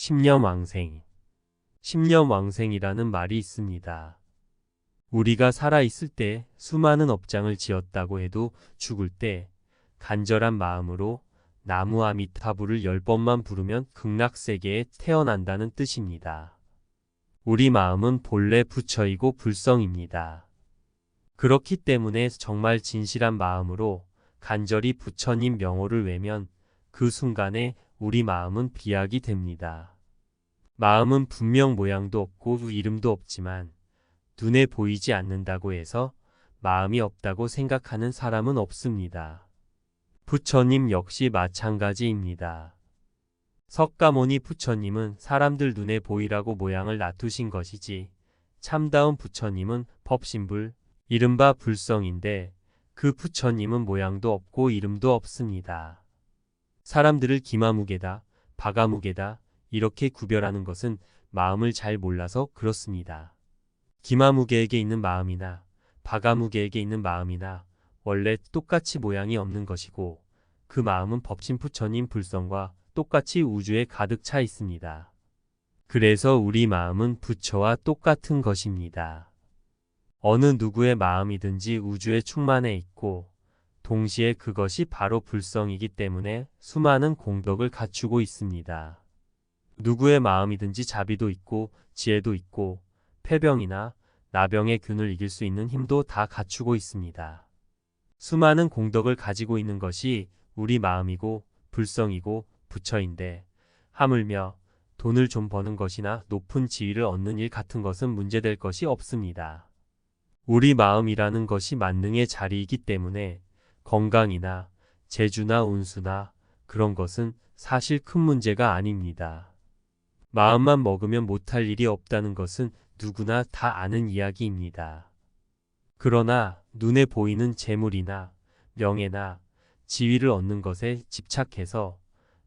십년왕생. 십년왕생이라는 말이 있습니다. 우리가 살아있을 때 수많은 업장을 지었다고 해도 죽을 때 간절한 마음으로 나무 아미타불을 10번만 부르면 극락세계에 태어난다는 뜻입니다. 우리 마음은 본래 부처이고 불성입니다. 그렇기 때문에 정말 진실한 마음으로 간절히 부처님 명호를 외면 그 순간에 우리 마음은 비약이 됩니다. 마음은 분명 모양도 없고 이름도 없지만 눈에 보이지 않는다고 해서 마음이 없다고 생각하는 사람은 없습니다. 부처님 역시 마찬가지입니다. 석가모니 부처님은 사람들 눈에 보이라고 모양을 놔두신 것이지 참다운 부처님은 법신불, 이른바 불성인데 그 부처님은 모양도 없고 이름도 없습니다. 사람들을 기마무게다, 바가무게다 이렇게 구별하는 것은 마음을 잘 몰라서 그렇습니다. 기마무게에게 있는 마음이나 바가무게에게 있는 마음이나 원래 똑같이 모양이 없는 것이고 그 마음은 법신 부처님 불성과 똑같이 우주에 가득 차 있습니다. 그래서 우리 마음은 부처와 똑같은 것입니다. 어느 누구의 마음이든지 우주에 충만해 있고 동시에 그것이 바로 불성이기 때문에 수많은 공덕을 갖추고 있습니다. 누구의 마음이든지 자비도 있고 지혜도 있고 폐병이나 나병의 균을 이길 수 있는 힘도 다 갖추고 있습니다. 수많은 공덕을 가지고 있는 것이 우리 마음이고 불성이고 부처인데 하물며 돈을 좀 버는 것이나 높은 지위를 얻는 일 같은 것은 문제될 것이 없습니다. 우리 마음이라는 것이 만능의 자리이기 때문에 건강이나 재주나 운수나 그런 것은 사실 큰 문제가 아닙니다. 마음만 먹으면 못할 일이 없다는 것은 누구나 다 아는 이야기입니다. 그러나 눈에 보이는 재물이나 명예나 지위를 얻는 것에 집착해서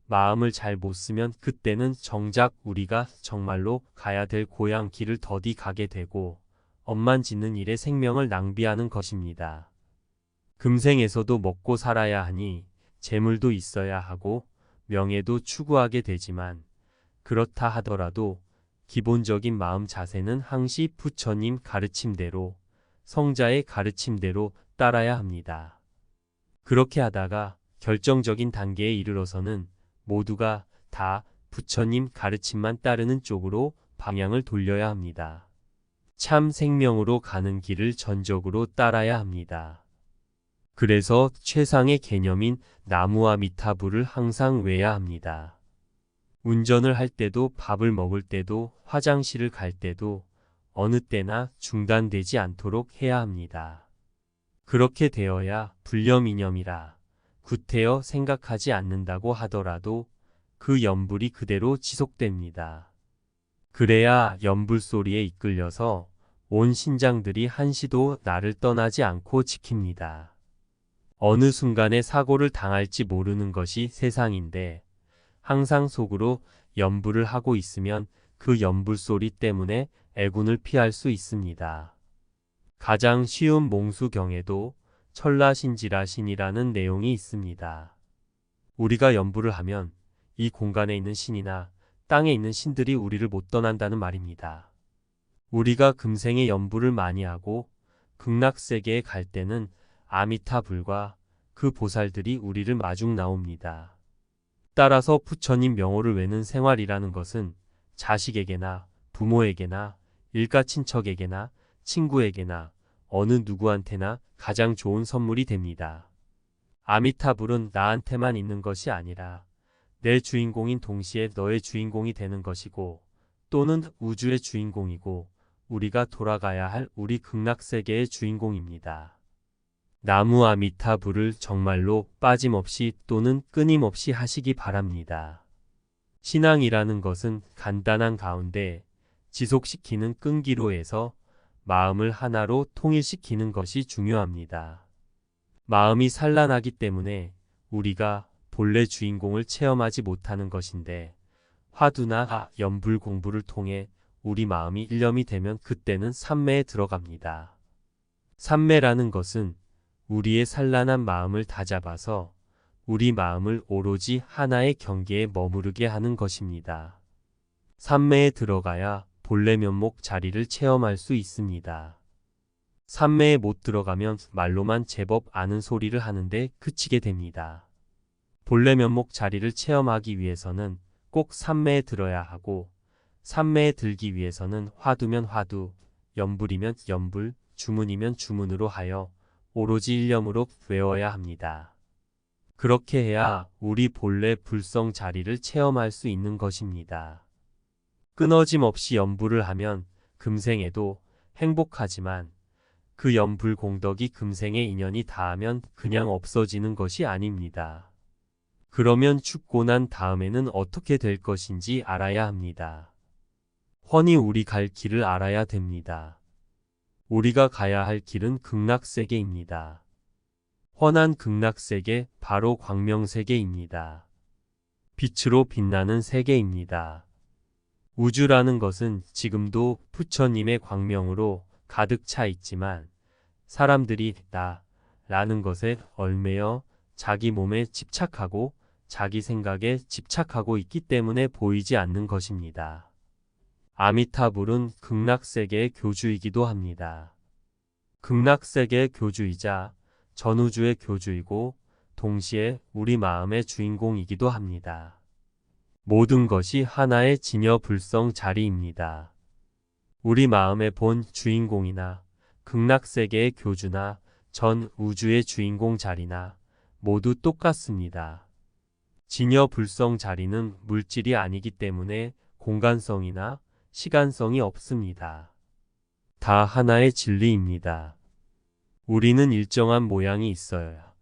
마음을 잘 못 쓰면 그때는 정작 우리가 정말로 가야 될 고향 길을 더디 가게 되고 업만 짓는 일에 생명을 낭비하는 것입니다. 금생에서도 먹고 살아야 하니 재물도 있어야 하고 명예도 추구하게 되지만 그렇다 하더라도 기본적인 마음 자세는 항시 부처님 가르침대로 성자의 가르침대로 따라야 합니다. 그렇게 하다가 결정적인 단계에 이르러서는 모두가 다 부처님 가르침만 따르는 쪽으로 방향을 돌려야 합니다. 참 생명으로 가는 길을 전적으로 따라야 합니다. 그래서 최상의 개념인 나무와 미타불을 항상 외야 합니다. 운전을 할 때도 밥을 먹을 때도 화장실을 갈 때도 어느 때나 중단되지 않도록 해야 합니다. 그렇게 되어야 불념이념이라 구태여 생각하지 않는다고 하더라도 그 염불이 그대로 지속됩니다. 그래야 염불 소리에 이끌려서 온 신장들이 한시도 나를 떠나지 않고 지킵니다. 어느 순간에 사고를 당할지 모르는 것이 세상인데 항상 속으로 염불을 하고 있으면 그 염불 소리 때문에 애군을 피할 수 있습니다. 가장 쉬운 몽수경에도 천라신지라신이라는 내용이 있습니다. 우리가 염불을 하면 이 공간에 있는 신이나 땅에 있는 신들이 우리를 못 떠난다는 말입니다. 우리가 금생에 염불을 많이 하고 극락세계에 갈 때는 아미타불과 그 보살들이 우리를 마중 나옵니다. 따라서 부처님 명호를 외는 생활이라는 것은 자식에게나 부모에게나 일가친척에게나 친구에게나 어느 누구한테나 가장 좋은 선물이 됩니다. 아미타불은 나한테만 있는 것이 아니라 내 주인공인 동시에 너의 주인공이 되는 것이고 또는 우주의 주인공이고 우리가 돌아가야 할 우리 극락세계의 주인공입니다. 나무 아미타불을 정말로 빠짐없이 또는 끊임없이 하시기 바랍니다. 신앙이라는 것은 간단한 가운데 지속시키는 끈기로 해서 마음을 하나로 통일시키는 것이 중요합니다. 마음이 산란하기 때문에 우리가 본래 주인공을 체험하지 못하는 것인데 화두나 염불 공부를 통해 우리 마음이 일념이 되면 그때는 삼매에 들어갑니다. 삼매라는 것은 우리의 산란한 마음을 다잡아서 우리 마음을 오로지 하나의 경계에 머무르게 하는 것입니다. 산매에 들어가야 본래 면목 자리를 체험할 수 있습니다. 산매에 못 들어가면 말로만 제법 아는 소리를 하는데 그치게 됩니다. 본래 면목 자리를 체험하기 위해서는 꼭 산매에 들어야 하고, 산매에 들기 위해서는 화두면 화두, 염불이면 염불, 주문이면 주문으로 하여 오로지 일념으로 외워야 합니다. 그렇게 해야 우리 본래 불성 자리를 체험할 수 있는 것입니다. 끊어짐 없이 염불을 하면 금생에도 행복하지만 그 염불 공덕이 금생에 인연이 닿으면 그냥 없어지는 것이 아닙니다. 그러면 죽고 난 다음에는 어떻게 될 것인지 알아야 합니다. 훤히 우리 갈 길을 알아야 됩니다. 우리가 가야 할 길은 극락세계입니다. 훤한 극락세계, 바로 광명세계입니다. 빛으로 빛나는 세계입니다. 우주라는 것은 지금도 부처님의 광명으로 가득 차 있지만 사람들이 나라는 것에 얽매여 자기 몸에 집착하고 자기 생각에 집착하고 있기 때문에 보이지 않는 것입니다. 아미타불은 극락세계의 교주이기도 합니다. 극락세계의 교주이자 전우주의 교주이고 동시에 우리 마음의 주인공이기도 합니다. 모든 것이 하나의 진여불성 자리입니다. 우리 마음의 본 주인공이나 극락세계의 교주나 전 우주의 주인공 자리나 모두 똑같습니다. 진여불성 자리는 물질이 아니기 때문에 공간성이나 시간성이 없습니다. 다 하나의 진리입니다. 우리는 일정한 모양이 있어야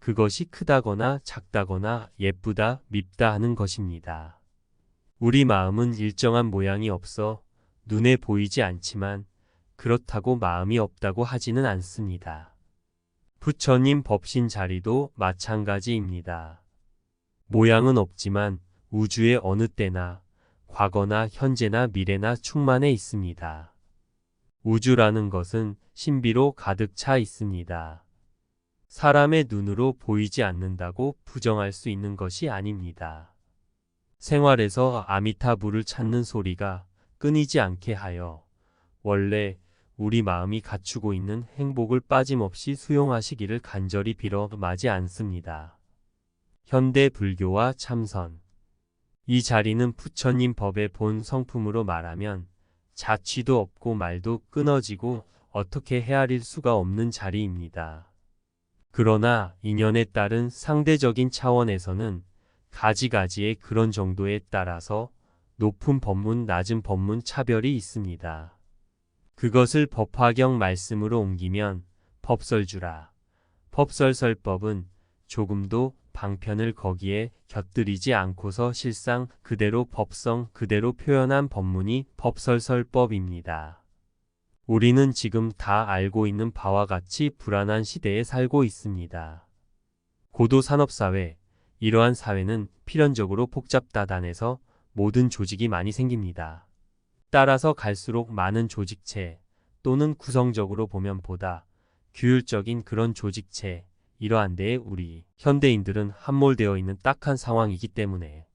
그것이 크다거나 작다거나 예쁘다, 밉다 하는 것입니다. 우리 마음은 일정한 모양이 없어 눈에 보이지 않지만 그렇다고 마음이 없다고 하지는 않습니다. 부처님 법신 자리도 마찬가지입니다. 모양은 없지만 우주의 어느 때나 과거나 현재나 미래나 충만해 있습니다. 우주라는 것은 신비로 가득 차 있습니다. 사람의 눈으로 보이지 않는다고 부정할 수 있는 것이 아닙니다. 생활에서 아미타불을 찾는 소리가 끊이지 않게 하여 원래 우리 마음이 갖추고 있는 행복을 빠짐없이 수용하시기를 간절히 빌어 마지 않습니다. 현대 불교와 참선. 이 자리는 부처님 법의 본 성품으로 말하면 자취도 없고 말도 끊어지고 어떻게 헤아릴 수가 없는 자리입니다. 그러나 인연에 따른 상대적인 차원에서는 가지가지의 그런 정도에 따라서 높은 법문, 낮은 법문 차별이 있습니다. 그것을 법화경 말씀으로 옮기면 법설주라. 법설설법은 조금도 방편을 거기에 곁들이지 않고서 실상 그대로 법성 그대로 표현한 법문이 법설설법입니다. 우리는 지금 다 알고 있는 바와 같이 불안한 시대에 살고 있습니다. 고도 산업사회, 이러한 사회는 필연적으로 복잡다단해서 모든 조직이 많이 생깁니다. 따라서 갈수록 많은 조직체 또는 구성적으로 보면 보다 규율적인 그런 조직체, 이러한 데에 우리 현대인들은 함몰되어 있는 딱한 상황이기 때문에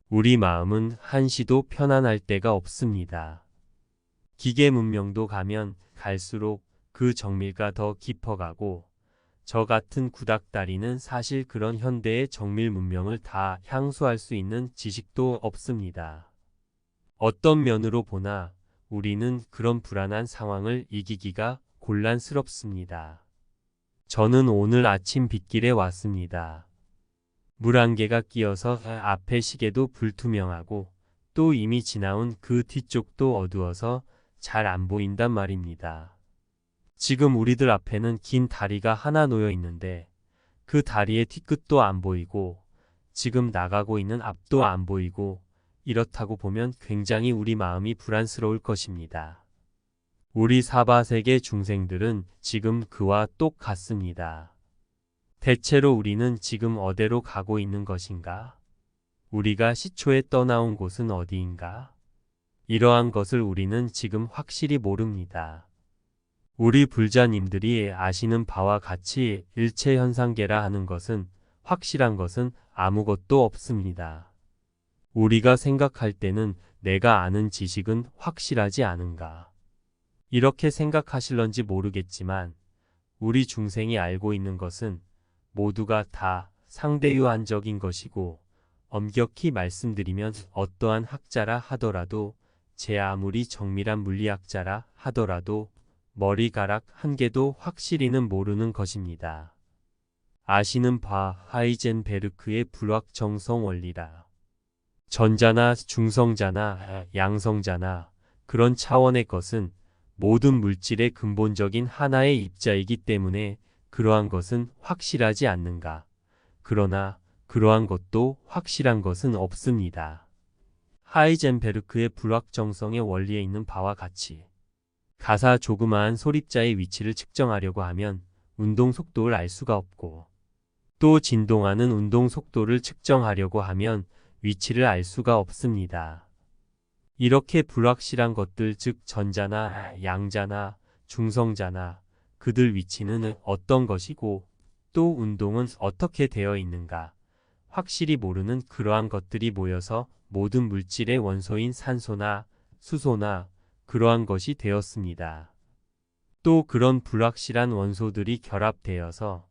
우리 마음은 한시도 편안할 때가 없습니다. 기계 문명도 가면 갈수록 그 정밀가 더 깊어가고 저 같은 구닥다리는 사실 그런 현대의 정밀 문명을 다 향수할 수 있는 지식도 없습니다. 어떤 면으로 보나 우리는 그런 불안한 상황을 이기기가 곤란스럽습니다. 저는 오늘 아침 빗길에 왔습니다. 물 한 개가 끼어서 앞에 시계도 불투명하고 또 이미 지나온 그 뒤쪽도 어두워서 잘 안 보인단 말입니다. 지금 우리들 앞에는 긴 다리가 하나 놓여 있는데 그 다리의 뒤끝도 안 보이고 지금 나가고 있는 앞도 안 보이고 이렇다고 보면 굉장히 우리 마음이 불안스러울 것입니다. 우리 사바세계 중생들은 지금 그와 똑같습니다. 대체로 우리는 지금 어디로 가고 있는 것인가? 우리가 시초에 떠나온 곳은 어디인가? 이러한 것을 우리는 지금 확실히 모릅니다. 우리 불자님들이 아시는 바와 같이 일체현상계라 하는 것은 확실한 것은 아무것도 없습니다. 우리가 생각할 때는 내가 아는 지식은 확실하지 않은가. 이렇게 생각하실런지 모르겠지만 우리 중생이 알고 있는 것은 모두가 다 상대유한적인 것이고, 엄격히 말씀드리면 어떠한 학자라 하더라도, 제 아무리 정밀한 물리학자라 하더라도 머리가락 한 개도 확실히는 모르는 것입니다. 아시는 바 하이젠베르크의 불확정성 원리라. 전자나 중성자나 양성자나 그런 차원의 것은 모든 물질의 근본적인 하나의 입자이기 때문에 그러한 것은 확실하지 않는가. 그러나 그러한 것도 확실한 것은 없습니다. 하이젠베르크의 불확정성의 원리에 있는 바와 같이 가사 조그마한 소립자의 위치를 측정하려고 하면 운동 속도를 알 수가 없고, 또 진동하는 운동 속도를 측정하려고 하면 위치를 알 수가 없습니다. 이렇게 불확실한 것들, 즉 전자나 양자나 중성자나 그들 위치는 어떤 것이고 또 운동은 어떻게 되어 있는가 확실히 모르는 그러한 것들이 모여서 모든 물질의 원소인 산소나 수소나 그러한 것이 되었습니다. 또 그런 불확실한 원소들이 결합되어서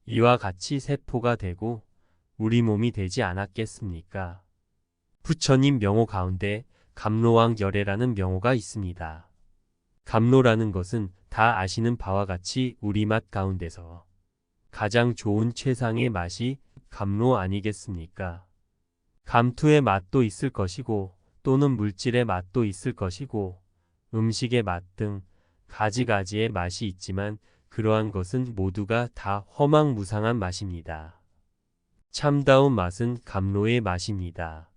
이와 같이 세포가 되고 우리 몸이 되지 않았겠습니까? 부처님 명호 가운데 감로왕 열애라는 명호가 있습니다. 감로라는 것은 다 아시는 바와 같이 우리 맛 가운데서 가장 좋은 최상의 맛이 감로 아니겠습니까? 감투의 맛도 있을 것이고 또는 물질의 맛도 있을 것이고 음식의 맛 등 가지가지의 맛이 있지만 그러한 것은 모두가 다 허망무상한 맛입니다. 참다운 맛은 감로의 맛입니다.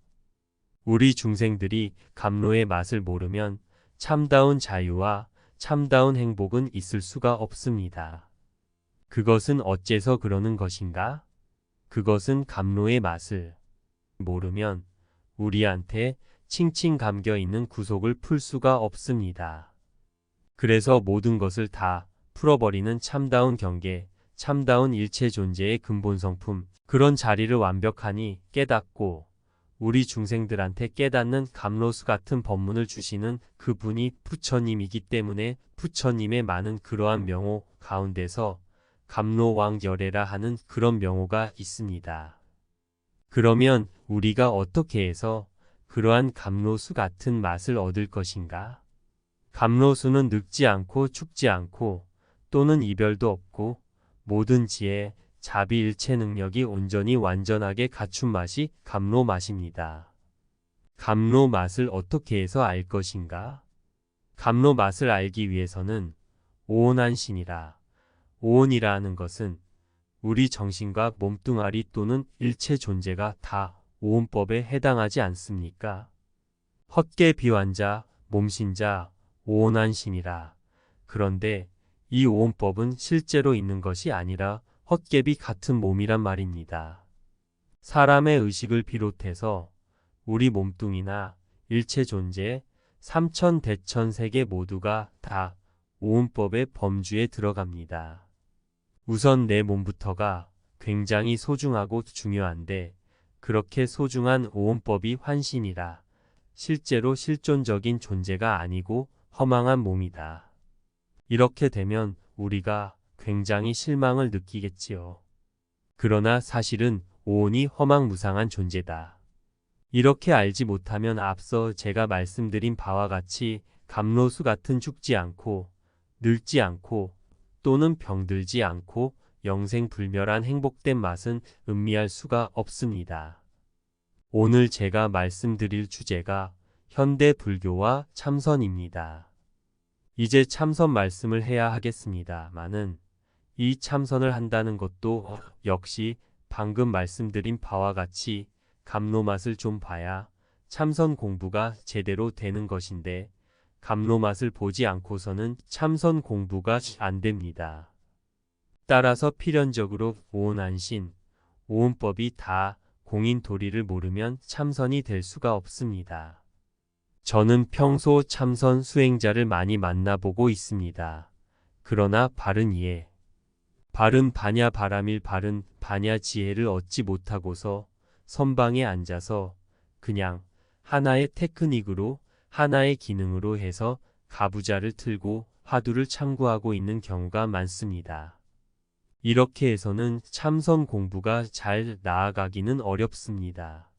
우리 중생들이 감로의 맛을 모르면 참다운 자유와 참다운 행복은 있을 수가 없습니다. 그것은 어째서 그러는 것인가? 그것은 감로의 맛을 모르면 우리한테 칭칭 감겨 있는 구속을 풀 수가 없습니다. 그래서 모든 것을 다 풀어버리는 참다운 경계, 참다운 일체 존재의 근본 성품, 그런 자리를 완벽하니 깨닫고 우리 중생들한테 깨닫는 감로수 같은 법문을 주시는 그분이 부처님이기 때문에 부처님의 많은 그러한 명호 가운데서 감로왕 열애라 하는 그런 명호가 있습니다. 그러면 우리가 어떻게 해서 그러한 감로수 같은 맛을 얻을 것인가? 감로수는 늙지 않고 죽지 않고 또는 이별도 없고 모든 지혜, 자비 일체 능력이 온전히 완전하게 갖춘 맛이 감로 맛입니다. 감로 맛을 어떻게 해서 알 것인가? 감로 맛을 알기 위해서는 오온한신이라. 오온이라 하는 것은 우리 정신과 몸뚱아리 또는 일체 존재가 다 오온법에 해당하지 않습니까? 헛개 비환자, 몸신자, 오온한신이라. 그런데 이 오온법은 실제로 있는 것이 아니라 헛개비 같은 몸이란 말입니다. 사람의 의식을 비롯해서 우리 몸뚱이나 일체 존재, 삼천대천세계 모두가 다 오온법의 범주에 들어갑니다. 우선 내 몸부터가 굉장히 소중하고 중요한데 그렇게 소중한 오온법이 환신이라 실제로 실존적인 존재가 아니고 허망한 몸이다. 이렇게 되면 우리가 굉장히 실망을 느끼겠지요. 그러나 사실은 오온이 허망무상한 존재다. 이렇게 알지 못하면 앞서 제가 말씀드린 바와 같이 감로수 같은 죽지 않고 늙지 않고 또는 병들지 않고 영생불멸한 행복된 맛은 음미할 수가 없습니다. 오늘 제가 말씀드릴 주제가 현대 불교와 참선입니다. 이제 참선 말씀을 해야 하겠습니다마는 이 참선을 한다는 것도 역시 방금 말씀드린 바와 같이 감로 맛을 좀 봐야 참선 공부가 제대로 되는 것인데 감로 맛을 보지 않고서는 참선 공부가 안 됩니다. 따라서 필연적으로 오온한신, 오온법이 다 공인 도리를 모르면 참선이 될 수가 없습니다. 저는 평소 참선 수행자를 많이 만나보고 있습니다. 그러나 바른 이해, 바른 반야 바람일 바른 반야 지혜를 얻지 못하고서 선방에 앉아서 그냥 하나의 테크닉으로, 하나의 기능으로 해서 가부좌를 틀고 화두를 참고하고 있는 경우가 많습니다. 이렇게 해서는 참선 공부가 잘 나아가기는 어렵습니다.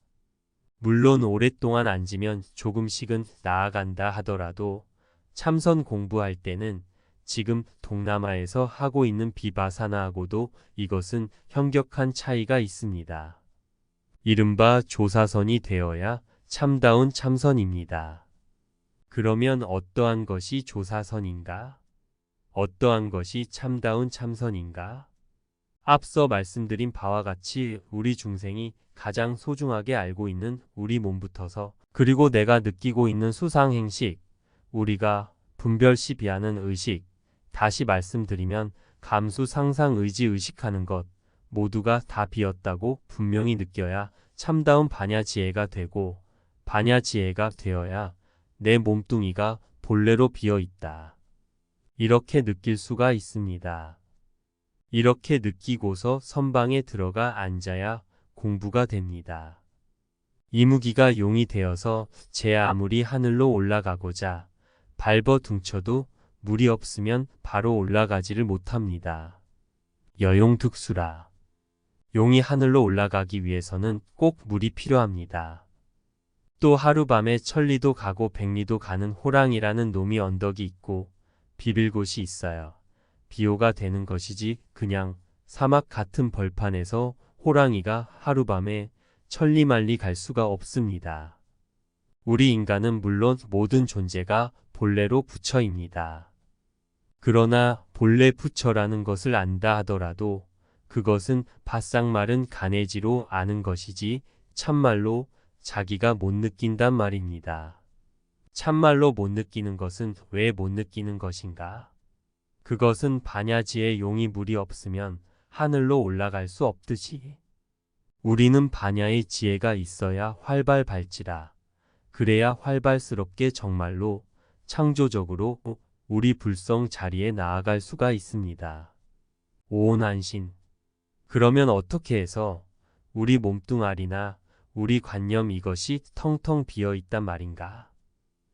물론 오랫동안 앉으면 조금씩은 나아간다 하더라도 참선 공부할 때는 지금 동남아에서 하고 있는 비바사나하고도 이것은 현격한 차이가 있습니다. 이른바 조사선이 되어야 참다운 참선입니다. 그러면 어떠한 것이 조사선인가? 어떠한 것이 참다운 참선인가? 앞서 말씀드린 바와 같이 우리 중생이 가장 소중하게 알고 있는 우리 몸부터서, 그리고 내가 느끼고 있는 수상행식, 우리가 분별시 비하는 의식, 다시 말씀드리면 감수 상상 의지 의식하는 것 모두가 다 비었다고 분명히 느껴야 참다운 반야지혜가 되고, 반야지혜가 되어야 내 몸뚱이가 본래로 비어 있다, 이렇게 느낄 수가 있습니다. 이렇게 느끼고서 선방에 들어가 앉아야 공부가 됩니다. 이무기가 용이 되어서 제 아무리 하늘로 올라가고자 발버 둥쳐도 물이 없으면 바로 올라가지를 못합니다. 여용득수라. 용이 하늘로 올라가기 위해서는 꼭 물이 필요합니다. 또 하루밤에 천리도 가고 백리도 가는 호랑이라는 놈이 언덕이 있고 비빌 곳이 있어요. 비호가 되는 것이지 그냥 사막 같은 벌판에서 호랑이가 하루밤에 천리만리 갈 수가 없습니다. 우리 인간은 물론 모든 존재가 본래로 부처입니다. 그러나 본래 부처라는 것을 안다 하더라도 그것은 바싹 마른 가내지로 아는 것이지 참말로 자기가 못 느낀단 말입니다. 참말로 못 느끼는 것은 왜 못 느끼는 것인가? 그것은 반야지의 용이 물이 없으면 하늘로 올라갈 수 없듯이 우리는 반야의 지혜가 있어야 활발 발지라. 그래야 활발스럽게 정말로 창조적으로 우리 불성 자리에 나아갈 수가 있습니다. 오온안신. 그러면 어떻게 해서 우리 몸뚱아리나 우리 관념 이것이 텅텅 비어 있단 말인가?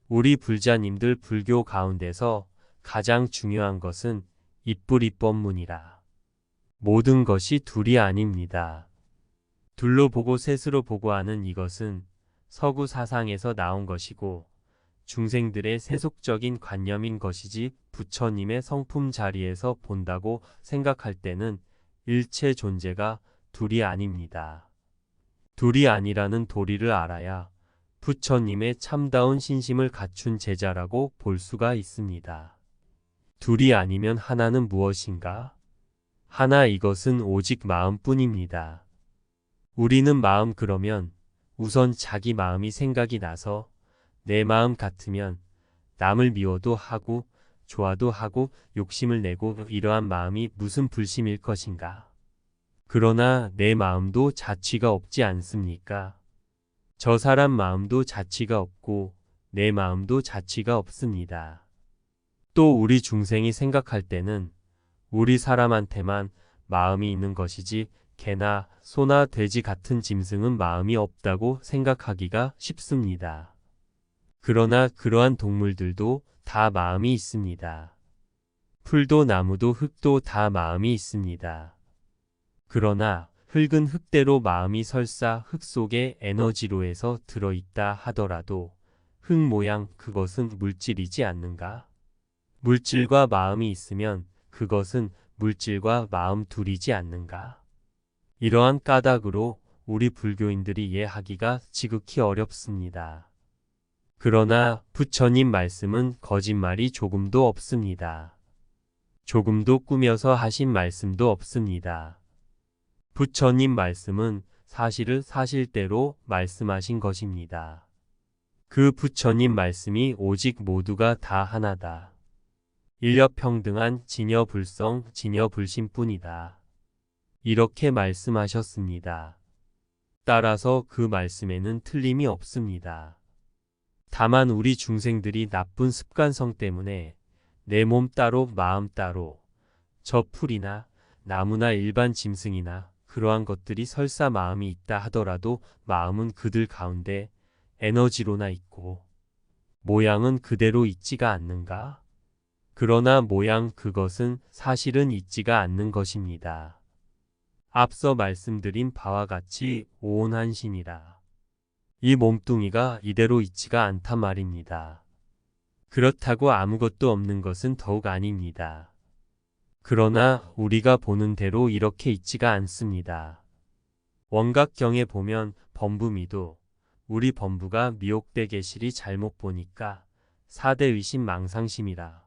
우리 불자님들 불교 가운데서 가장 중요한 것은 입불입법문이라. 모든 것이 둘이 아닙니다. 둘로 보고 셋으로 보고 하는 이것은 서구 사상에서 나온 것이고 중생들의 세속적인 관념인 것이지, 부처님의 성품 자리에서 본다고 생각할 때는 일체 존재가 둘이 아닙니다. 둘이 아니라는 도리를 알아야 부처님의 참다운 신심을 갖춘 제자라고 볼 수가 있습니다. 둘이 아니면 하나는 무엇인가? 하나, 이것은 오직 마음뿐입니다. 우리는 마음, 그러면 우선 자기 마음이 생각이 나서 내 마음 같으면 남을 미워도 하고 좋아도 하고 욕심을 내고, 이러한 마음이 무슨 불심일 것인가? 그러나 내 마음도 자취가 없지 않습니까? 저 사람 마음도 자취가 없고 내 마음도 자취가 없습니다. 또 우리 중생이 생각할 때는 우리 사람한테만 마음이 있는 것이지 개나 소나 돼지 같은 짐승은 마음이 없다고 생각하기가 쉽습니다. 그러나 그러한 동물들도 다 마음이 있습니다. 풀도 나무도 흙도 다 마음이 있습니다. 그러나 흙은 흙대로 마음이 설사 흙 속에 에너지로 해서 들어있다 하더라도 흙 모양, 그것은 물질이지 않는가? 물질과 마음이 있으면 그것은 물질과 마음 둘이지 않는가? 이러한 까닭으로 우리 불교인들이 이해하기가 지극히 어렵습니다. 그러나 부처님 말씀은 거짓말이 조금도 없습니다. 조금도 꾸며서 하신 말씀도 없습니다. 부처님 말씀은 사실을 사실대로 말씀하신 것입니다. 그 부처님 말씀이 오직 모두가 다 하나다. 일려평등한 진여불성, 진여불신뿐이다. 이렇게 말씀하셨습니다. 따라서 그 말씀에는 틀림이 없습니다. 다만 우리 중생들이 나쁜 습관성 때문에 내 몸 따로 마음 따로, 저 풀이나 나무나 일반 짐승이나 그러한 것들이 설사 마음이 있다 하더라도 마음은 그들 가운데 에너지로나 있고 모양은 그대로 있지가 않는가? 그러나 모양 그것은 사실은 있지가 않는 것입니다. 앞서 말씀드린 바와 같이 오온한 신이라. 이 몸뚱이가 이대로 있지가 않단 말입니다. 그렇다고 아무것도 없는 것은 더욱 아닙니다. 그러나 우리가 보는 대로 이렇게 있지가 않습니다. 원각경에 보면 범부미도 우리 범부가 미혹돼 계시리 잘못 보니까 사대 의심 망상심이라.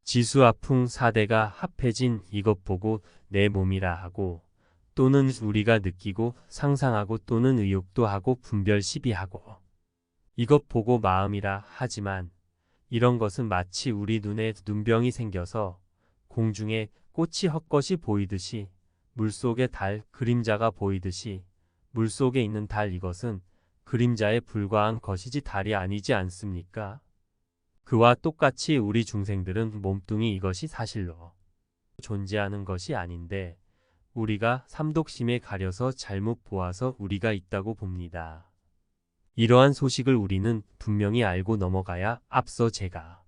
지수아풍 사대가 합해진 이것 보고 내 몸이라 하고 또는 우리가 느끼고 상상하고 또는 의욕도 하고 분별 시비하고 이것 보고 마음이라 하지만 이런 것은 마치 우리 눈에 눈병이 생겨서 공중에 꽃이 헛것이 보이듯이 물속에 달 그림자가 보이듯이 물속에 있는 달 이것은 그림자에 불과한 것이지 달이 아니지 않습니까? 그와 똑같이 우리 중생들은 몸뚱이 이것이 사실로 존재하는 것이 아닌데 우리가 삼독심에 가려서 잘못 보아서 우리가 있다고 봅니다. 이러한 소식을 우리는 분명히 알고 넘어가야 앞서 제가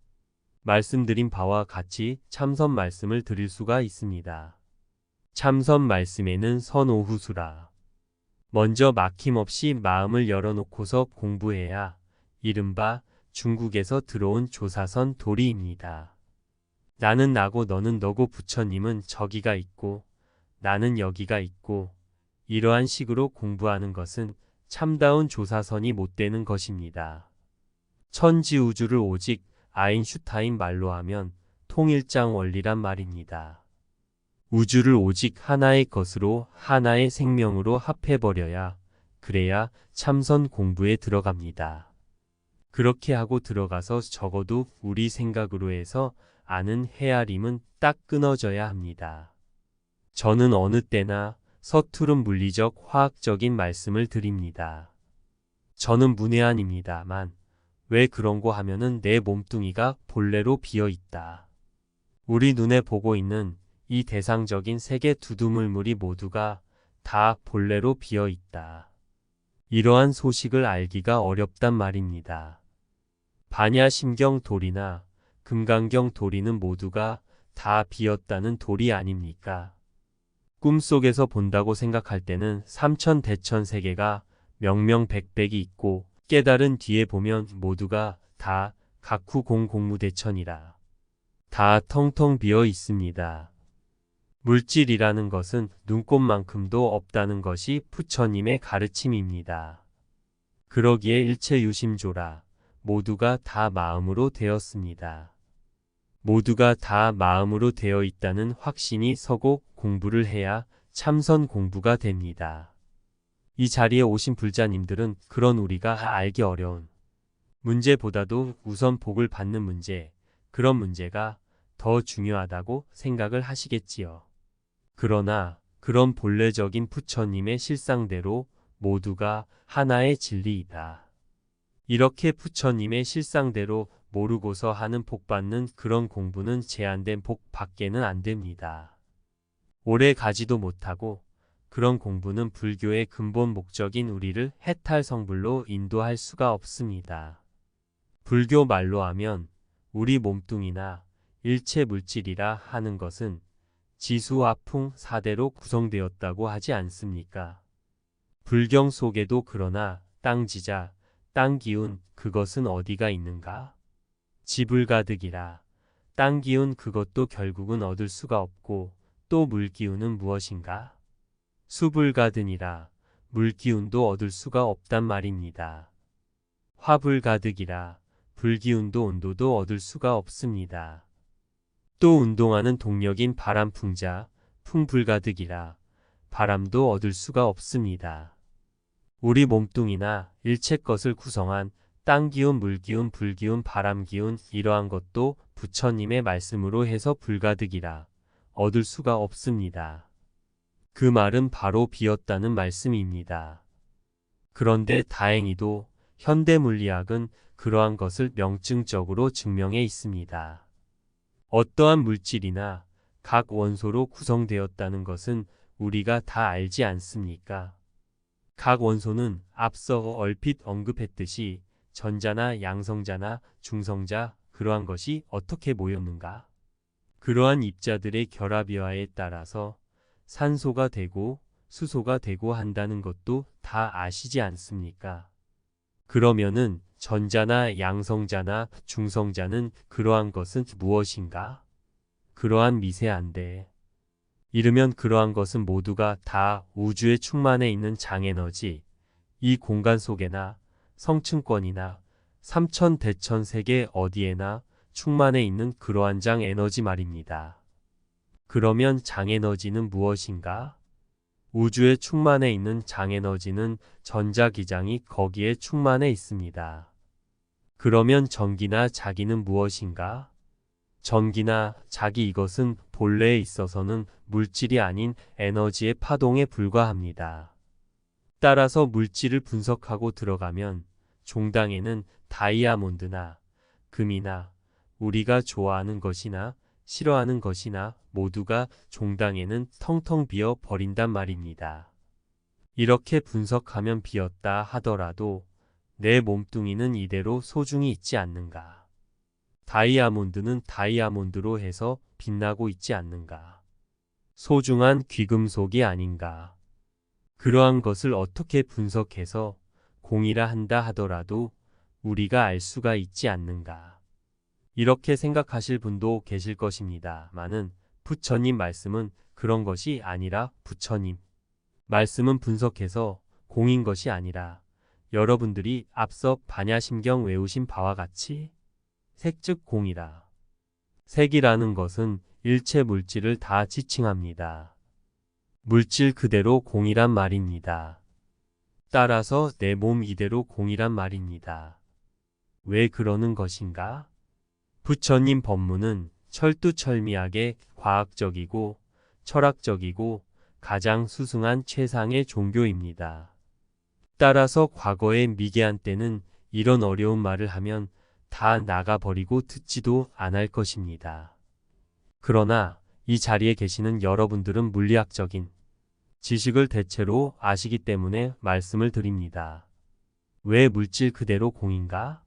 말씀드린 바와 같이 참선 말씀을 드릴 수가 있습니다. 참선 말씀에는 선오후수라. 먼저 막힘없이 마음을 열어놓고서 공부해야 이른바 중국에서 들어온 조사선 도리입니다. 나는 나고 너는 너고 부처님은 저기가 있고 나는 여기가 있고 이러한 식으로 공부하는 것은 참다운 조사선이 못 되는 것입니다. 천지우주를 오직 아인슈타인 말로 하면 통일장 원리란 말입니다. 우주를 오직 하나의 것으로 하나의 생명으로 합해버려야 그래야 참선 공부에 들어갑니다. 그렇게 하고 들어가서 적어도 우리 생각으로 해서 아는 헤아림은 딱 끊어져야 합니다. 저는 어느 때나 서투른 물리적 화학적인 말씀을 드립니다. 저는 문외한입니다만 왜 그런고 하면은 내 몸뚱이가 본래로 비어있다. 우리 눈에 보고 있는 이 대상적인 세계 두두물물이 모두가 다 본래로 비어있다. 이러한 소식을 알기가 어렵단 말입니다. 반야심경 도리나 금강경 도리는 모두가 다 비었다는 도리 아닙니까? 꿈속에서 본다고 생각할 때는 삼천대천 세계가 명명백백이 있고 깨달은 뒤에 보면 모두가 다 각후공공무대천이라. 다 텅텅 비어 있습니다. 물질이라는 것은 눈꼽만큼도 없다는 것이 부처님의 가르침입니다. 그러기에 일체유심조라 모두가 다 마음으로 되었습니다. 모두가 다 마음으로 되어 있다는 확신이 서고 공부를 해야 참선 공부가 됩니다. 이 자리에 오신 불자님들은 그런 우리가 알기 어려운 문제보다도 우선 복을 받는 문제, 그런 문제가 더 중요하다고 생각을 하시겠지요. 그러나 그런 본래적인 부처님의 실상대로 모두가 하나의 진리이다. 이렇게 부처님의 실상대로 모르고서 하는 복받는 그런 공부는 제한된 복 밖에는 안 됩니다. 오래 가지도 못하고 그런 공부는 불교의 근본 목적인 우리를 해탈성불로 인도할 수가 없습니다. 불교 말로 하면 우리 몸뚱이나 일체 물질이라 하는 것은 지수화풍 사대로 구성되었다고 하지 않습니까? 불경 속에도 그러나 땅지자, 땅기운 그것은 어디가 있는가? 지불가득이라. 땅기운 그것도 결국은 얻을 수가 없고 또 물기운은 무엇인가? 수불가득이라. 물기운도 얻을 수가 없단 말입니다. 화불가득이라. 불기운도 온도도 얻을 수가 없습니다. 또 운동하는 동력인 바람풍자, 풍불가득이라. 바람도 얻을 수가 없습니다. 우리 몸뚱이나 일체 것을 구성한 땅기운, 물기운, 불기운, 바람기운 이러한 것도 부처님의 말씀으로 해서 불가득이라 얻을 수가 없습니다. 그 말은 바로 비었다는 말씀입니다. 그런데 다행히도 현대물리학은 그러한 것을 명증적으로 증명해 있습니다. 어떠한 물질이나 각 원소로 구성되었다는 것은 우리가 다 알지 않습니까? 각 원소는 앞서 얼핏 언급했듯이 전자나 양성자나 중성자 그러한 것이 어떻게 모였는가? 그러한 입자들의 결합이화에 따라서 산소가 되고 수소가 되고 한다는 것도 다 아시지 않습니까? 그러면은 전자나 양성자나 중성자는 그러한 것은 무엇인가? 그러한 미세한데 이르면 그러한 것은 모두가 다 우주에 충만해 있는 장에너지, 이 공간 속에나 성층권이나 삼천대천 세계 어디에나 충만해 있는 그러한 장 에너지 말입니다. 그러면 장 에너지는 무엇인가? 우주에 충만해 있는 장 에너지는 전자기장이 거기에 충만해 있습니다. 그러면 전기나 자기는 무엇인가? 전기나 자기 이것은 본래에 있어서는 물질이 아닌 에너지의 파동에 불과합니다. 따라서 물질을 분석하고 들어가면 종당에는 다이아몬드나 금이나 우리가 좋아하는 것이나 싫어하는 것이나 모두가 종당에는 텅텅 비어 버린단 말입니다. 이렇게 분석하면 비었다 하더라도 내 몸뚱이는 이대로 소중히 있지 않는가? 다이아몬드는 다이아몬드로 해서 빛나고 있지 않는가? 소중한 귀금속이 아닌가? 그러한 것을 어떻게 분석해서 공이라 한다 하더라도 우리가 알 수가 있지 않는가? 이렇게 생각하실 분도 계실 것입니다마는 부처님 말씀은 그런 것이 아니라 부처님 말씀은 분석해서 공인 것이 아니라 여러분들이 앞서 반야심경 외우신 바와 같이 색즉 공이라. 색이라는 것은 일체 물질을 다 지칭합니다. 물질 그대로 공이란 말입니다. 따라서 내 몸 이대로 공이란 말입니다. 왜 그러는 것인가? 부처님 법문은 철두철미하게 과학적이고 철학적이고 가장 수승한 최상의 종교입니다. 따라서 과거의 미개한 때는 이런 어려운 말을 하면 다 나가버리고 듣지도 않을 것입니다. 그러나 이 자리에 계시는 여러분들은 물리학적인 지식을 대체로 아시기 때문에 말씀을 드립니다. 왜 물질 그대로 공인가?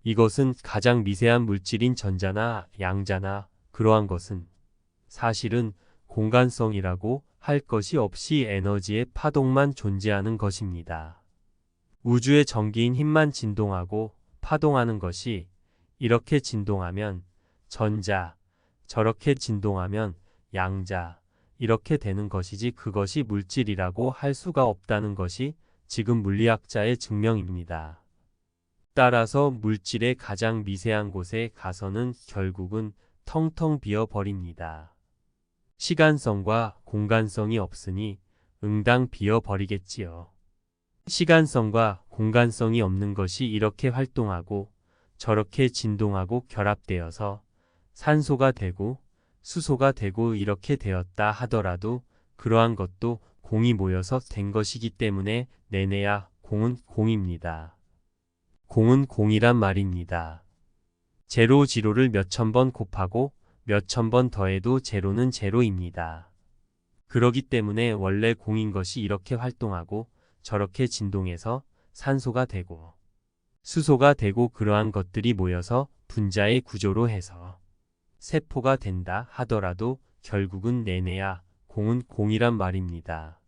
이것은 가장 미세한 물질인 전자나 양자나 그러한 것은 사실은 공간성이라고 할 것이 없이 에너지의 파동만 존재하는 것입니다. 우주의 전기인 힘만 진동하고 파동하는 것이 이렇게 진동하면 전자, 저렇게 진동하면 양자, 이렇게 되는 것이지 그것이 물질이라고 할 수가 없다는 것이 지금 물리학자의 증명입니다. 따라서 물질의 가장 미세한 곳에 가서는 결국은 텅텅 비어 버립니다. 시간성과 공간성이 없으니 응당 비어 버리겠지요. 시간성과 공간성이 없는 것이 이렇게 활동하고 저렇게 진동하고 결합되어서 산소가 되고 수소가 되고 이렇게 되었다 하더라도 그러한 것도 공이 모여서 된 것이기 때문에 내내야 공은 공입니다. 공은 공이란 말입니다. 제로 지로를 몇천 번 곱하고 몇천 번 더해도 제로는 제로입니다. 그러기 때문에 원래 공인 것이 이렇게 활동하고 저렇게 진동해서 산소가 되고 수소가 되고 그러한 것들이 모여서 분자의 구조로 해서 세포가 된다 하더라도 결국은 내내야 공은 공이란 말입니다.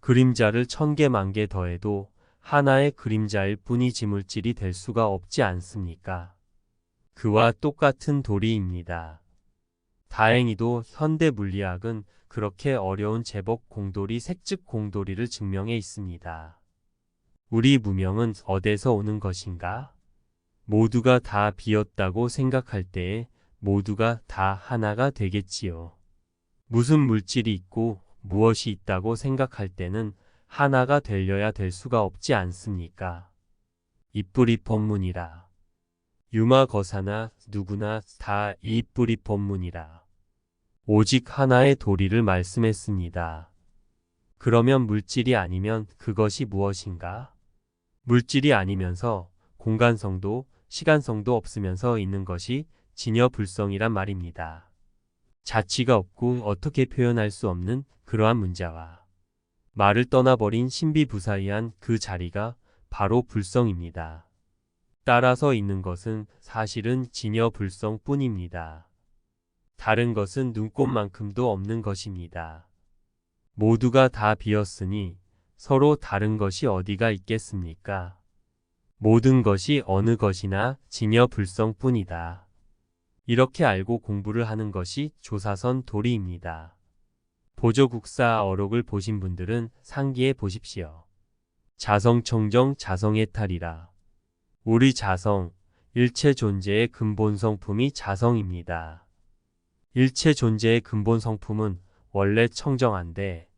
그림자를 1000개 만개 더해도 하나의 그림자일 뿐이 지물질이 될 수가 없지 않습니까? 그와 똑같은 도리입니다. 다행히도 현대 물리학은 그렇게 어려운 제법 공돌이 색즉 공돌이를 증명해 있습니다. 우리 무명은 어디서 오는 것인가? 모두가 다 비었다고 생각할 때에 모두가 다 하나가 되겠지요. 무슨 물질이 있고 무엇이 있다고 생각할 때는 하나가 되려야 될 수가 없지 않습니까? 이뿌리 법문이라. 유마거사나 누구나 다 이뿌리 법문이라. 오직 하나의 도리를 말씀했습니다. 그러면 물질이 아니면 그것이 무엇인가? 물질이 아니면서 공간성도 시간성도 없으면서 있는 것이 진여불성이란 말입니다. 자취가 없고 어떻게 표현할 수 없는 그러한 문자와 말을 떠나버린 신비부사의한 그 자리가 바로 불성입니다. 따라서 있는 것은 사실은 진여불성뿐입니다. 다른 것은 눈꼽만큼도 없는 것입니다. 모두가 다 비었으니 서로 다른 것이 어디가 있겠습니까? 모든 것이 어느 것이나 진여불성뿐이다. 이렇게 알고 공부를 하는 것이 조사선 도리입니다. 보조국사 어록을 보신 분들은 상기해 보십시오. 자성청정 자성해탈이라. 우리 자성, 일체 존재의 근본 성품이 자성입니다. 일체 존재의 근본 성품은 원래 청정한데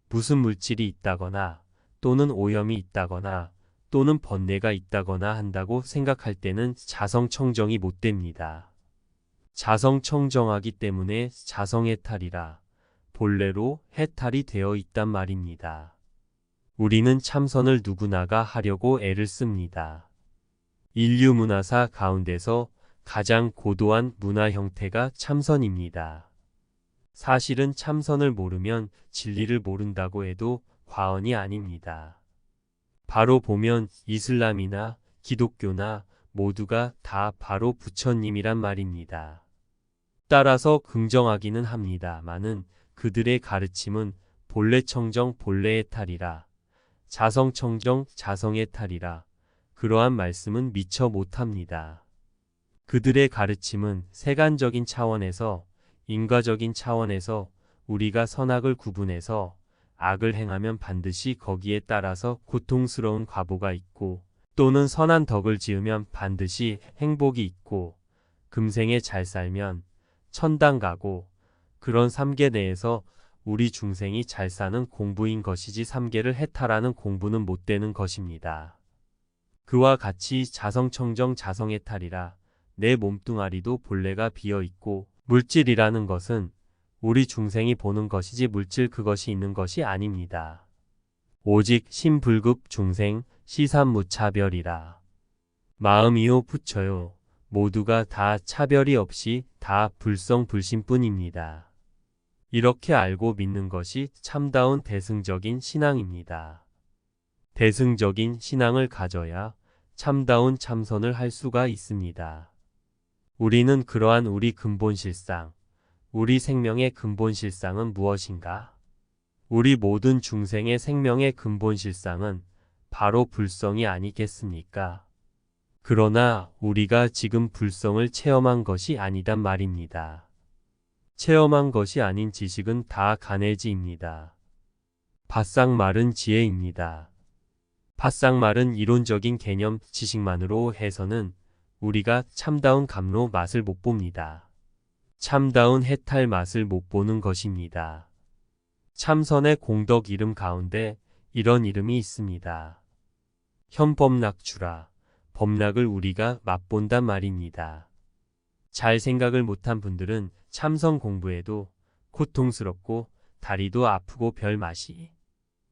무슨 물질이 있다거나 또는 오염이 있다거나 또는 번뇌가 있다거나 한다고 생각할 때는 자성청정이 못 됩니다. 자성청정하기 때문에 자성해탈이라 본래로 해탈이 되어 있단 말입니다. 우리는 참선을 누구나가 하려고 애를 씁니다. 인류 문화사 가운데서 가장 고도한 문화 형태가 참선입니다. 사실은 참선을 모르면 진리를 모른다고 해도 과언이 아닙니다. 바로 보면 이슬람이나 기독교나 모두가 다 바로 부처님이란 말입니다. 따라서 긍정하기는 합니다마는 그들의 가르침은 본래 청정 본래의 탈이라, 자성청정 자성의 탈이라 그러한 말씀은 미처 못합니다. 그들의 가르침은 세간적인 차원에서 인과적인 차원에서 우리가 선악을 구분해서 악을 행하면 반드시 거기에 따라서 고통스러운 과보가 있고 또는 선한 덕을 지으면 반드시 행복이 있고 금생에 잘 살면 천당 가고 그런 삼계 내에서 우리 중생이 잘 사는 공부인 것이지 삼계를 해탈하는 공부는 못 되는 것입니다. 그와 같이 자성청정 자성해탈이라 내 몸뚱아리도 본래가 비어있고 물질이라는 것은 우리 중생이 보는 것이지 물질 그것이 있는 것이 아닙니다. 오직 신불급 중생 시삼무차별이라. 마음이요 부처요 모두가 다 차별이 없이 다 불성불신뿐입니다. 이렇게 알고 믿는 것이 참다운 대승적인 신앙입니다. 대승적인 신앙을 가져야 참다운 참선을 할 수가 있습니다. 우리는 그러한 우리 근본실상, 우리 생명의 근본실상은 무엇인가? 우리 모든 중생의 생명의 근본실상은 바로 불성이 아니겠습니까? 그러나 우리가 지금 불성을 체험한 것이 아니단 말입니다. 체험한 것이 아닌 지식은 다 가내지입니다. 바싹 마른 지혜입니다. 바싹 마른 이론적인 개념 지식만으로 해서는 우리가 참다운 감로 맛을 못 봅니다. 참다운 해탈 맛을 못 보는 것입니다. 참선의 공덕 이름 가운데 이런 이름이 있습니다. 현법락주라. 법락을 우리가 맛본단 말입니다. 잘 생각을 못한 분들은 참선 공부에도 고통스럽고 다리도 아프고 별 맛이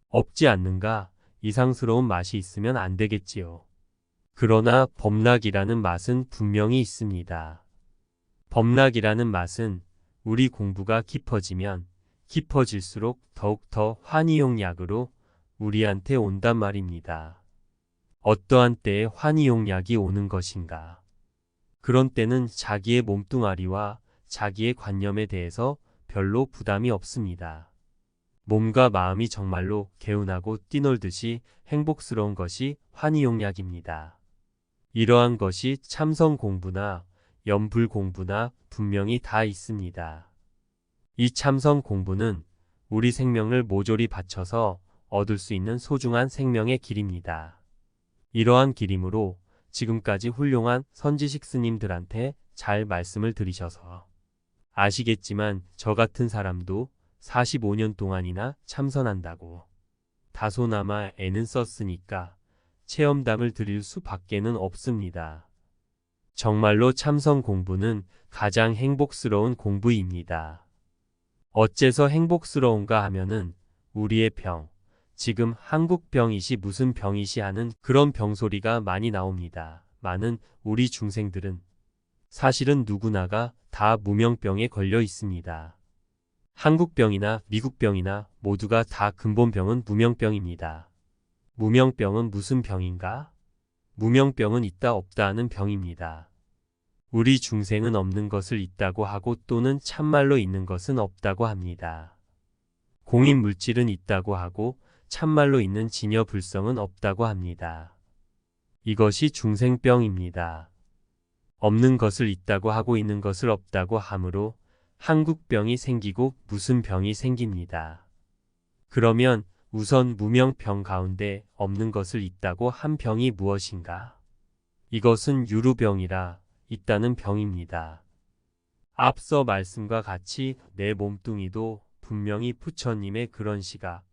없지 않는가 이상스러운 맛이 있으면 안 되겠지요. 그러나 법락이라는 맛은 분명히 있습니다. 법락이라는 맛은 우리 공부가 깊어지면 깊어질수록 더욱더 환희용약으로 우리한테 온단 말입니다. 어떠한 때에 환희용약이 오는 것인가? 그런 때는 자기의 몸뚱아리와 자기의 관념에 대해서 별로 부담이 없습니다. 몸과 마음이 정말로 개운하고 뛰놀듯이 행복스러운 것이 환희용약입니다. 이러한 것이 참선 공부나 염불 공부나 분명히 다 있습니다. 이 참선 공부는 우리 생명을 모조리 바쳐서 얻을 수 있는 소중한 생명의 길입니다. 이러한 길임으로 지금까지 훌륭한 선지식 스님들한테 잘 말씀을 들으셔서 아시겠지만 저 같은 사람도 45년 동안이나 참선한다고 다소나마 애는 썼으니까 체험담을 드릴 수밖에는 없습니다. 정말로 참선 공부는 가장 행복스러운 공부입니다. 어째서 행복스러운가 하면은 우리의 병, 지금 한국 병이시 무슨 병이시 하는 그런 병소리가 많이 나옵니다. 많은 우리 중생들은 사실은 누구나가 다 무명병에 걸려 있습니다. 한국병이나 미국병이나 모두가 다 근본병은 무명병입니다. 무명병은 무슨 병인가? 무명병은 있다 없다 하는 병입니다. 우리 중생은 없는 것을 있다고 하고 또는 참말로 있는 것은 없다고 합니다. 공인 물질은 있다고 하고 참말로 있는 진여불성은 없다고 합니다. 이것이 중생병입니다. 없는 것을 있다고 하고 있는 것을 없다고 하므로 한국병이 생기고 무슨 병이 생깁니다. 그러면 우선 무명병 가운데 없는 것을 있다고 한 병이 무엇인가? 이것은 유루병이라 있다는 병입니다. 앞서 말씀과 같이 내 몸뚱이도 분명히 부처님의 그런 시각,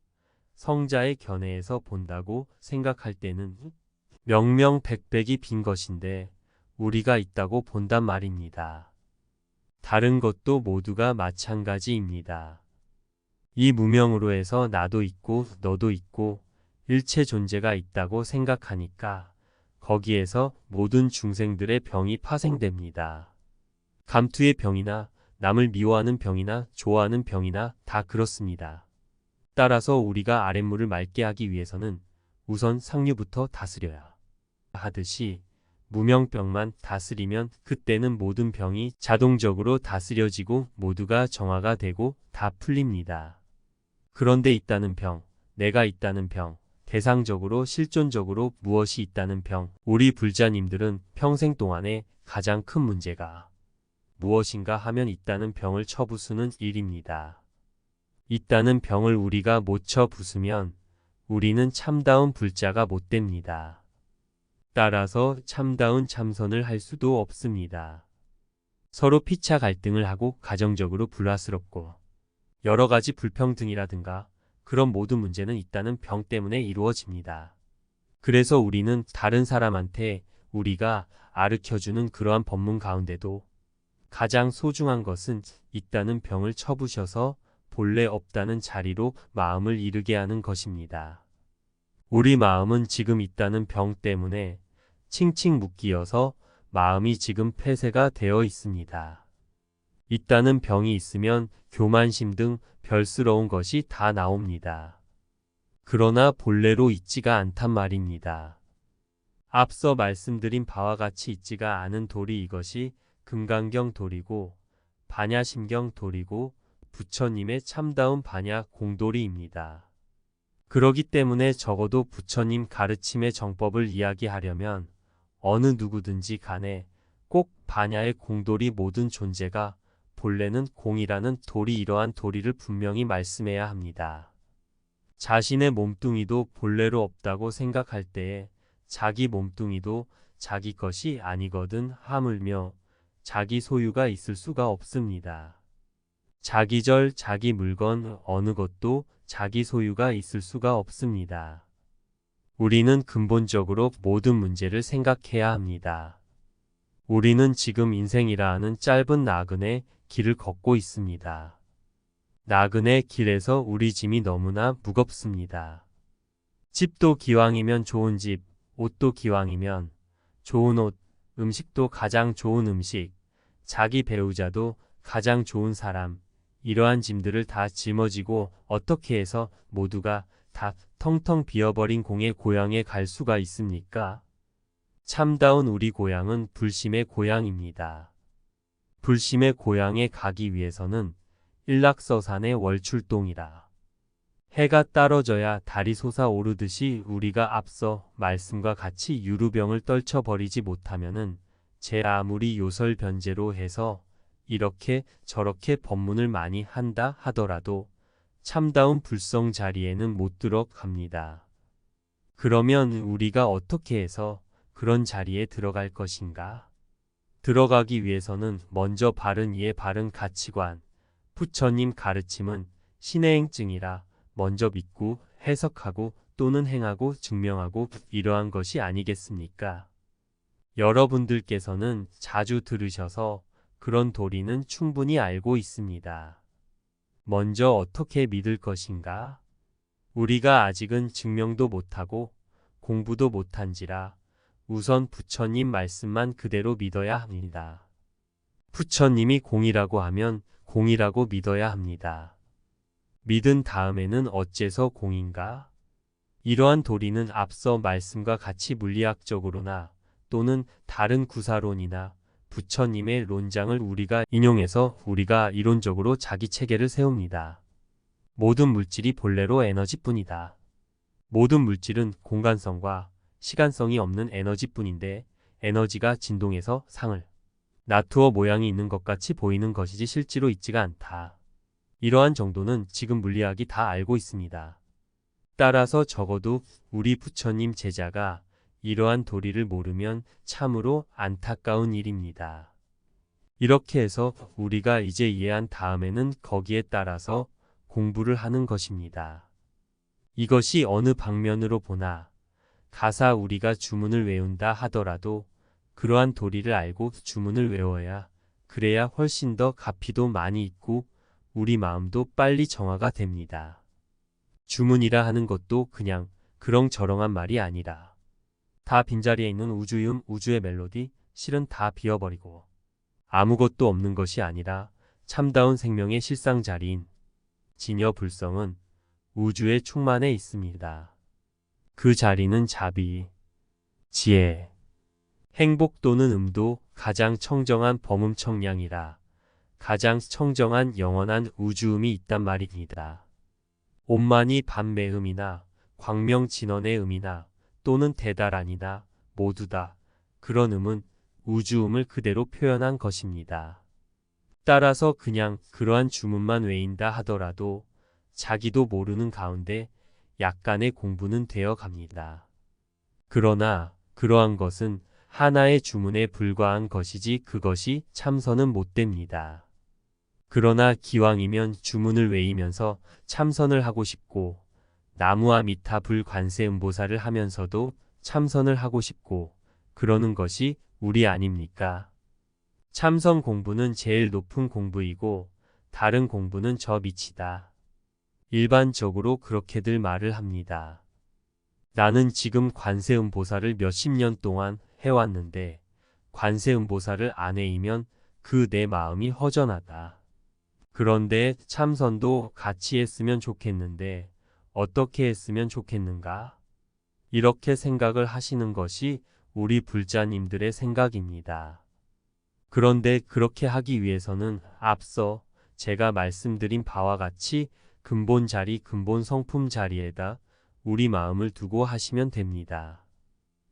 성자의 견해에서 본다고 생각할 때는 명명백백이 빈 것인데 우리가 있다고 본단 말입니다. 다른 것도 모두가 마찬가지입니다. 이 무명으로 해서 나도 있고 너도 있고 일체 존재가 있다고 생각하니까 거기에서 모든 중생들의 병이 파생됩니다. 감투의 병이나 남을 미워하는 병이나 좋아하는 병이나 다 그렇습니다. 따라서 우리가 아랫물을 맑게 하기 위해서는 우선 상류부터 다스려야 하듯이 무명병만 다스리면 그때는 모든 병이 자동적으로 다스려지고 모두가 정화가 되고 다 풀립니다. 그런데 있다는 병, 내가 있다는 병, 대상적으로 실존적으로 무엇이 있다는 병, 우리 불자님들은 평생 동안에 가장 큰 문제가 무엇인가 하면 있다는 병을 쳐부수는 일입니다. 있다는 병을 우리가 못 쳐부수면 우리는 참다운 불자가 못 됩니다. 따라서 참다운 참선을 할 수도 없습니다. 서로 피차 갈등을 하고 가정적으로 불화스럽고 여러 가지 불평등이라든가 그런 모든 문제는 있다는 병 때문에 이루어집니다. 그래서 우리는 다른 사람한테 우리가 아르켜주는 그러한 법문 가운데도 가장 소중한 것은 있다는 병을 쳐부셔서 본래 없다는 자리로 마음을 이르게 하는 것입니다. 우리 마음은 지금 있다는 병 때문에 칭칭 묶이어서 마음이 지금 폐쇄가 되어 있습니다. 있다는 병이 있으면 교만심 등 별스러운 것이 다 나옵니다. 그러나 본래로 있지가 않단 말입니다. 앞서 말씀드린 바와 같이 있지가 않은 돌이 이것이 금강경 돌이고 반야심경 돌이고 부처님의 참다운 반야 공돌이입니다. 그러기 때문에 적어도 부처님 가르침의 정법을 이야기하려면 어느 누구든지 간에 꼭 반야의 공돌이 모든 존재가 본래는 공이라는 돌이 이러한 도리를 분명히 말씀해야 합니다. 자신의 몸뚱이도 본래로 없다고 생각할 때에 자기 몸뚱이도 자기 것이 아니거든 하물며 자기 소유가 있을 수가 없습니다. 자기절, 자기 물건 어느 것도 자기 소유가 있을 수가 없습니다. 우리는 근본적으로 모든 문제를 생각해야 합니다. 우리는 지금 인생이라 하는 짧은 나그네 길을 걷고 있습니다. 나그네 길에서 우리 짐이 너무나 무겁습니다. 집도 기왕이면 좋은 집, 옷도 기왕이면 좋은 옷, 음식도 가장 좋은 음식, 자기 배우자도 가장 좋은 사람, 이러한 짐들을 다 짊어지고 어떻게 해서 모두가 다 텅텅 비어버린 공의 고향에 갈 수가 있습니까? 참다운 우리 고향은 불심의 고향입니다. 불심의 고향에 가기 위해서는 일락서산의 월출동이라. 해가 떨어져야 달이 솟아오르듯이 우리가 앞서 말씀과 같이 유루병을 떨쳐버리지 못하면은 제 아무리 요설변제로 해서 이렇게 저렇게 법문을 많이 한다 하더라도 참다운 불성 자리에는 못 들어갑니다. 그러면 우리가 어떻게 해서 그런 자리에 들어갈 것인가? 들어가기 위해서는 먼저 바른 이해 바른 가치관, 부처님 가르침은 신의행증이라 먼저 믿고 해석하고 또는 행하고 증명하고 이러한 것이 아니겠습니까? 여러분들께서는 자주 들으셔서 그런 도리는 충분히 알고 있습니다. 먼저 어떻게 믿을 것인가? 우리가 아직은 증명도 못하고 공부도 못한지라 우선 부처님 말씀만 그대로 믿어야 합니다. 부처님이 공이라고 하면 공이라고 믿어야 합니다. 믿은 다음에는 어째서 공인가? 이러한 도리는 앞서 말씀과 같이 물리학적으로나 또는 다른 구사론이나 부처님의 론장을 우리가 인용해서 우리가 이론적으로 자기 체계를 세웁니다. 모든 물질이 본래로 에너지뿐이다. 모든 물질은 공간성과 시간성이 없는 에너지뿐인데 에너지가 진동해서 상을 나투어 모양이 있는 것 같이 보이는 것이지 실제로 있지가 않다. 이러한 정도는 지금 물리학이 다 알고 있습니다. 따라서 적어도 우리 부처님 제자가 이러한 도리를 모르면 참으로 안타까운 일입니다. 이렇게 해서 우리가 이제 이해한 다음에는 거기에 따라서 공부를 하는 것입니다. 이것이 어느 방면으로 보나 가사 우리가 주문을 외운다 하더라도 그러한 도리를 알고 주문을 외워야 그래야 훨씬 더 가피도 많이 있고 우리 마음도 빨리 정화가 됩니다. 주문이라 하는 것도 그냥 그렁저렁한 말이 아니라 다 빈자리에 있는 우주음, 우주의 멜로디, 실은 다 비워버리고 아무것도 없는 것이 아니라 참다운 생명의 실상자리인 진여불성은 우주에 충만해 있습니다. 그 자리는 자비, 지혜, 행복 또는 음도 가장 청정한 범음청량이라 가장 청정한 영원한 우주음이 있단 말입니다. 온만이 반매음이나 광명진언의 음이나 또는 대다란이나 모두 다 그런 음은 우주음을 그대로 표현한 것입니다. 따라서 그냥 그러한 주문만 외인다 하더라도 자기도 모르는 가운데 약간의 공부는 되어 갑니다. 그러나 그러한 것은 하나의 주문에 불과한 것이지 그것이 참선은 못 됩니다. 그러나 기왕이면 주문을 외이면서 참선을 하고 싶고 나무아미타불 관세음보살을 하면서도 참선을 하고 싶고 그러는 것이 우리 아닙니까? 참선 공부는 제일 높은 공부이고 다른 공부는 저 밑이다. 일반적으로 그렇게들 말을 합니다. 나는 지금 관세음보살을 몇십 년 동안 해왔는데 관세음보살을 안 해이면 그 내 마음이 허전하다. 그런데 참선도 같이 했으면 좋겠는데 어떻게 했으면 좋겠는가? 이렇게 생각을 하시는 것이 우리 불자님들의 생각입니다. 그런데 그렇게 하기 위해서는 앞서 제가 말씀드린 바와 같이 근본 자리, 근본 성품 자리에다 우리 마음을 두고 하시면 됩니다.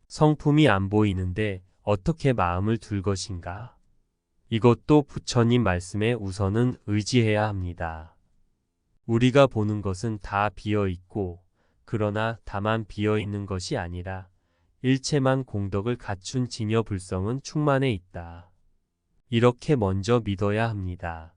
성품이 안 보이는데 어떻게 마음을 둘 것인가? 이것도 부처님 말씀에 우선은 의지해야 합니다. 우리가 보는 것은 다 비어 있고 그러나 다만 비어 있는 것이 아니라 일체만 공덕을 갖춘 진여불성은 충만해 있다. 이렇게 먼저 믿어야 합니다.